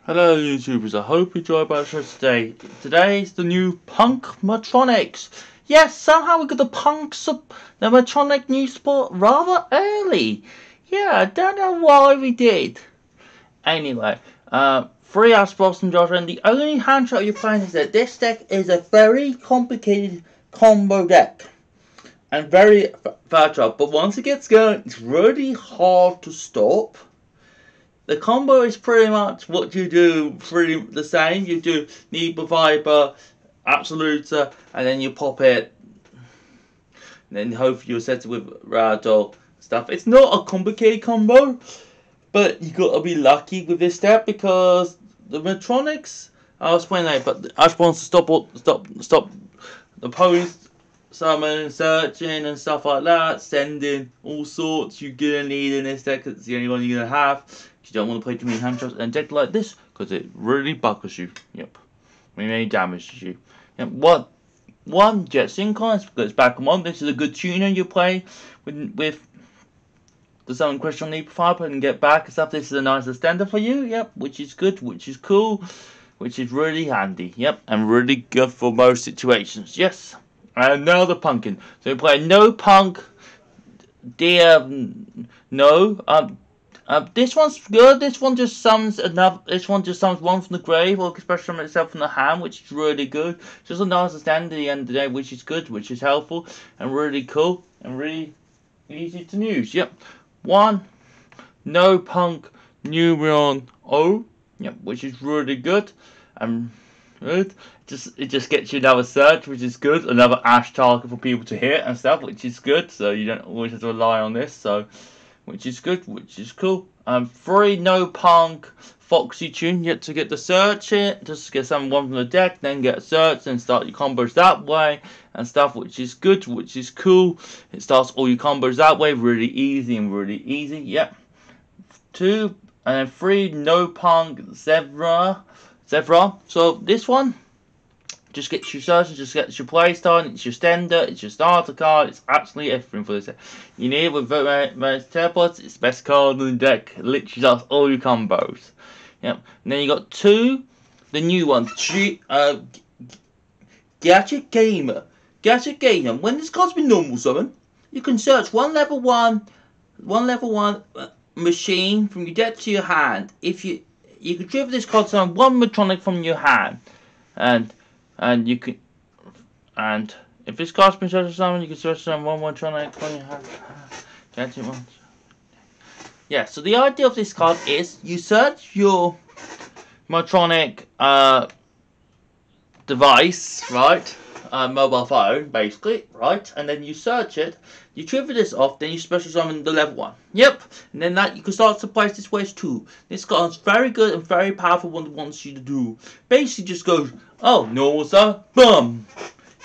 Hello YouTubers, I hope you enjoyed our show today. Today is the new Punk Morphronics. Yes, somehow we got the Morphronic new support rather early. Yeah, I don't know why we did. Anyway, 3 hours Boston Josh, and the only hand shot you're playing is that this deck is a very complicated combo deck. And very fragile, but once it gets going, it's really hard to stop. The combo is pretty much what you do, pretty the same. You do Neba Viper, Absoluta, and then you pop it. And then hopefully you'll set it with Ragdoll stuff. It's not a complicated combo, but you gotta be lucky with this step because the Morphronics. I'll explain later, but I just want to stop the post summon, searching and stuff like that, sending all sorts. You're gonna need in this deck. It's the only one you're gonna have. You don't want to play too many hand traps and deck like this because it really buckles you. Yep, really damages you. Yep. One Jet Syncon goes back on. This is a good tuner you play with the summon question need fiber and get back and stuff. This is a nice extender for you. Yep, which is good, which is cool, which is really handy. Yep, and really good for most situations. Yes. And now the punkin. So we play no punk, dear no. This one's good. This one just summons another. This one just summons one from the grave, or special summon itself from the hand, which is really good. Just a nice stand at the end of the day, which is good, which is helpful and really cool and really easy to use. Yep. One, no punk, Numeron O. Yep, which is really good. Good. It just gets you another search, which is good. Another Ash target for people to hit and stuff, which is good. So you don't always have to rely on this. So. Which is good, which is cool. 3 no punk Foxy tune yet to get the search it, just get one from the deck, then get a search, and start your combos that way and stuff, which is good, which is cool. It starts all your combos that way, really easy and really easy. Yep. 2 and then 3 no punk Zebra. So this one just gets your search, just gets your play style, it's your stender, it's your starter card, it's absolutely everything for this deck. You need it with most teleports, it's the best card in the deck, it literally does all your combos. Yep. And then you got 2, the new one, Gadget Gamer. Gadget Gamer, when this card's been normal summon, you can search one level 1 machine from your deck to your hand. If you can trigger this card summon one Morphronic from your hand, and you can, and if this card's been searched summon, you can search summon one Morphronic from your hand. Yeah, so the idea of this card is you search your Morphronic device, right? Mobile phone, basically, right? And then you search it, you trigger this off, then you special summon the level 1. Yep, and then that you can start to place this ways too. This card's very good and very powerful when it wants you to do. Basically, just goes, oh, normal sir, boom.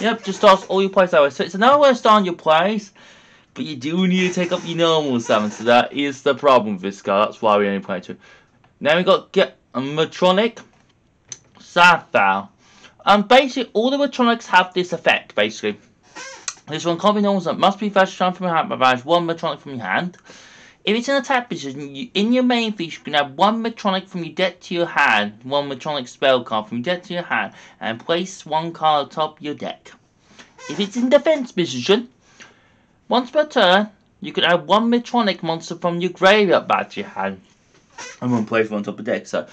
Yep, just starts all your plays that way. So it's another way of starting your plays, but you do need to take up your normal summon. So that is the problem with this card. That's why we only play 2. Then we got get a Morphronic Sapphire. Basically, all the Morphronics have this effect, basically. This one can't be normal, so it must be first time from your hand, but one Morphronic from your hand. If it's an attack position, in your main phase, you can have one Morphronic from your deck to your hand, one Morphronic spell card from your deck to your hand, and place one card on top of your deck. If it's in defense position, once per turn, you can add one Morphronic monster from your graveyard back to your hand, and one place one on top of the deck. So,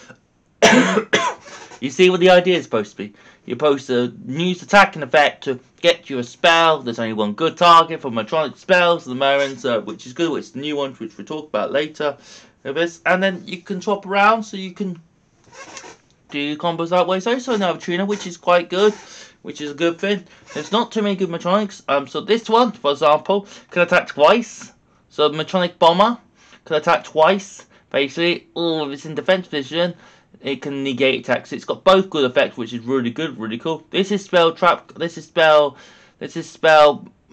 you see what the idea is supposed to be. You're supposed to use attacking effect to get you a spell. There's only one good target for Morphronic spells at the moment, so, which is good, which is the new one, which we'll talk about later. And then you can swap around, so you can do your combos that way. So also another tuner, which is quite good, which is a good thing. There's not too many good Morphronics. So this one, for example, can attack twice. So Morphronic Bomber can attack twice, basically. Or if it's in defense position, it can negate attacks. It's got both good effects, which is really good, really cool. This is spell trap. This is spell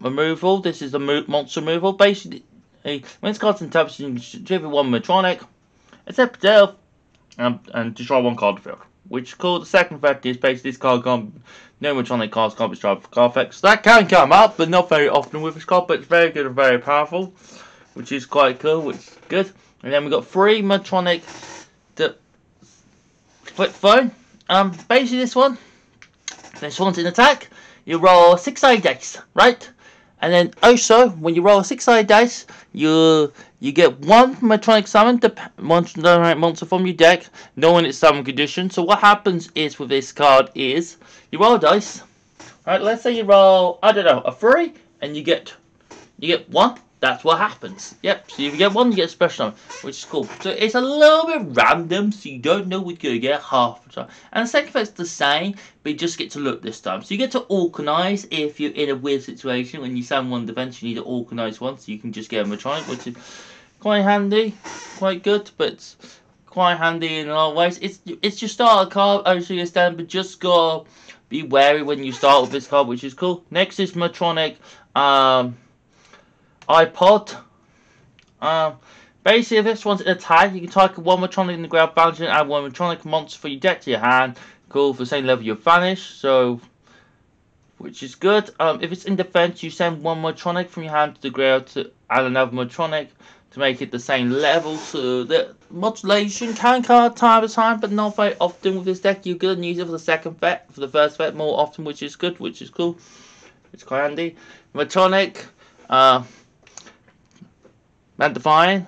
removal. This is the monster removal. Basically, when it's cards in tabs, you can trigger one Morphronic, except itself, and destroy one card field. Which is cool. The second effect is basically this card can't. No Morphronic cards can't be destroyed for card effects. So that can come up, but not very often with this card. But it's very good and very powerful, which is quite cool. Which is good. And then we've got 3 Morphronic flip phone. Basically this one's in attack. You roll 6-sided dice, right? And then also when you roll 6-sided dice, you get one morphronic summon, one monster from your deck, knowing its summon condition. So what happens is with this card is you roll dice. Right, let's say you roll, I don't know, a 3, and you get 1. That's what happens. Yep, so if you get 1, you get a special summon, which is cool. So it's a little bit random, so you don't know what you're going to get half the time. And the second effect's the same, but you just get to look this time. So you get to organise if you're in a weird situation. When you summon one defense, you need to organise one, so you can just get a morphronic, which is quite handy, quite good, but it's quite handy in a lot of ways. It's your starter card, obviously your stand, but just go be wary when you start with this card, which is cool. Next is morphronic iPod. Basically, if this one's in attack, you can target one morphronic in the ground boundary and add one morphronic monster for your deck to your hand. Cool, for the same level you vanish, so which is good. If it's in defense, you send one morphronic from your hand to the ground to add another morphronic to make it the same level. So the modulation can come time to time, but not very often with this deck. You're gonna use it for the second effect, for the first effect more often, which is good, which is cool. It's quite handy. Morphronic, Magnifying.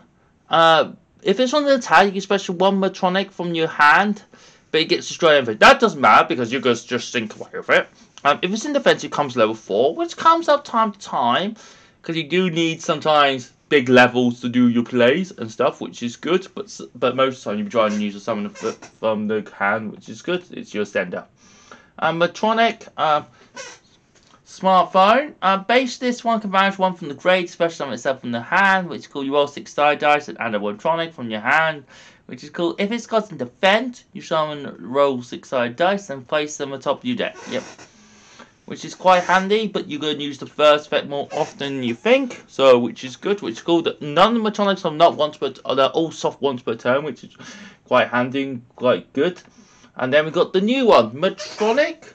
If it's on the attack, you can special one morphronic from your hand, but it gets destroyed everything. That doesn't matter because you're going to just sink away with it. If it's in defense, it comes level 4, which comes up time to time, because you do need sometimes big levels to do your plays and stuff, which is good. But most of the time, you're trying to use a summon from the hand, which is good. It's your sender. Morphronic. Smartphone. Base this one can vanish one from the grade, special summon itself from the hand, which is cool. You roll 6-sided dice and add a morphronic from your hand, which is cool. If it's got in defense, you summon roll 6-sided dice and place them atop your deck. Yep. Which is quite handy, but you're going to use the first effect more often than you think. So, which is good, which is cool. That none of the morphronics are not once per, they're all soft once per turn, which is quite handy and quite good. And then we got the new one, morphronic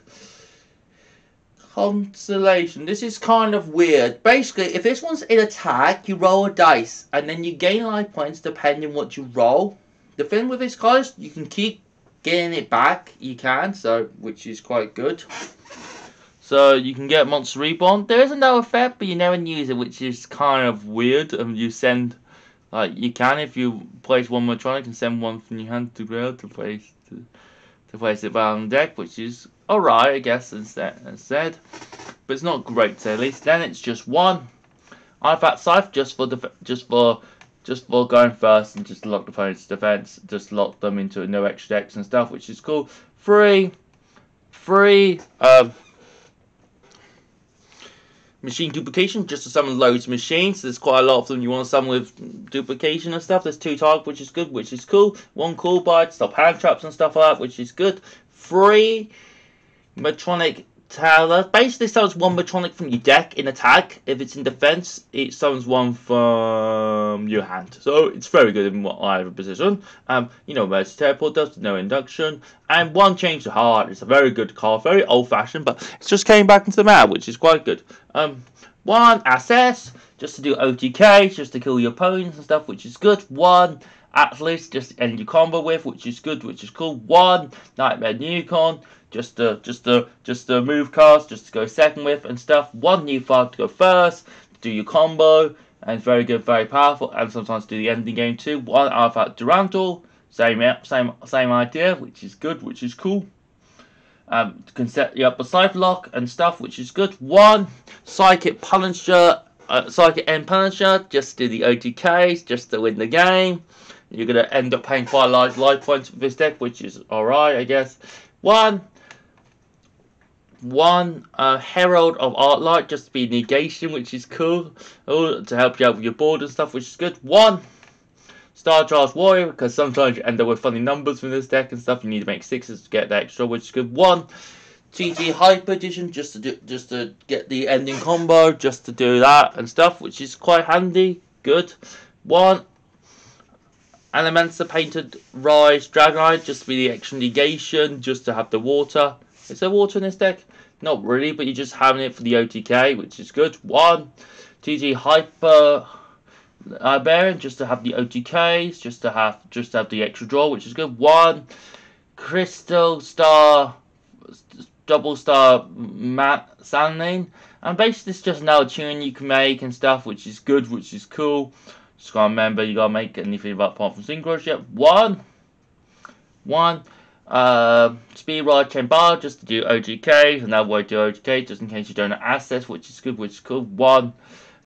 Constellation. This is kind of weird. Basically, if this one's in attack, you roll a dice, and then you gain life points depending on what you roll. The thing with this card is you can keep getting it back. You can, so which is quite good. So you can get Monster Reborn. There is no effect, but you never use it, which is kind of weird. You send, like, you can if you place one morphronic and send one from your hand to ground to place it back on the deck, which is alright, I guess, instead. But it's not great, so at least. Then it's just one Artifact Scythe, just for going first and just lock the opponent's defense, just lock them into no extra decks and stuff, which is cool. Free machine duplication, just to summon loads of machines. There's quite a lot of them you want to summon with duplication and stuff. There's 2 targets, which is good, which is cool. 1 call by to stop hand traps and stuff like that, which is good. 3 morphronic Tower. Basically summons 1 morphronic from your deck in attack. If it's in defense, it summons 1 from your hand. So it's very good in whatever position. You know, Emergency Teleport does, no induction. And 1 Change to Heart. It's a very good card, very old fashioned, but it just came back into the meta, which is quite good. 1 Assess, just to do OTK, just to kill your opponents and stuff, which is good. 1 Atlas, just to end your combo with, which is good, which is cool. 1 Nightmare Unicorn, just to move cards, just to go second with and stuff. 1 new file to go first, to do your combo, and it's very good, very powerful, and sometimes do the ending game too. 1 Artifact Durandal, same idea, which is good, which is cool. Can set you up a Scythe Lock and stuff, which is good. 1 Psychic Punisher, Psychic End Punisher, just to do the OTKs, just to win the game. You're going to end up paying quite large life points with this deck, which is alright, I guess. 1 Herald of Artlight, just to be negation, which is cool. Oh, to help you out with your board and stuff, which is good. 1 Star Charge Warrior, because sometimes you end up with funny numbers from this deck and stuff. You need to make 6s to get the extra, which is good. 1 TG Hyper Edition, just to get the ending combo, just to do that and stuff, which is quite handy. Good. 1 Elementa Painted Rise Dragonite, just to be the extra negation, just to have the water. Is there water in this deck? Not really, but you're just having it for the OTK, which is good. 1 TG Hyper Baron, just to have the OTKs, just to have the extra draw, which is good. 1 crystal star, double star saline, and basically it's just another tune you can make and stuff, which is good, which is cool. Just gotta remember, you gotta make anything apart from synchros. Yep, one speed rod chain bar just to do OGK, another way to do OGK just in case you don't have access, which is good, which is cool. One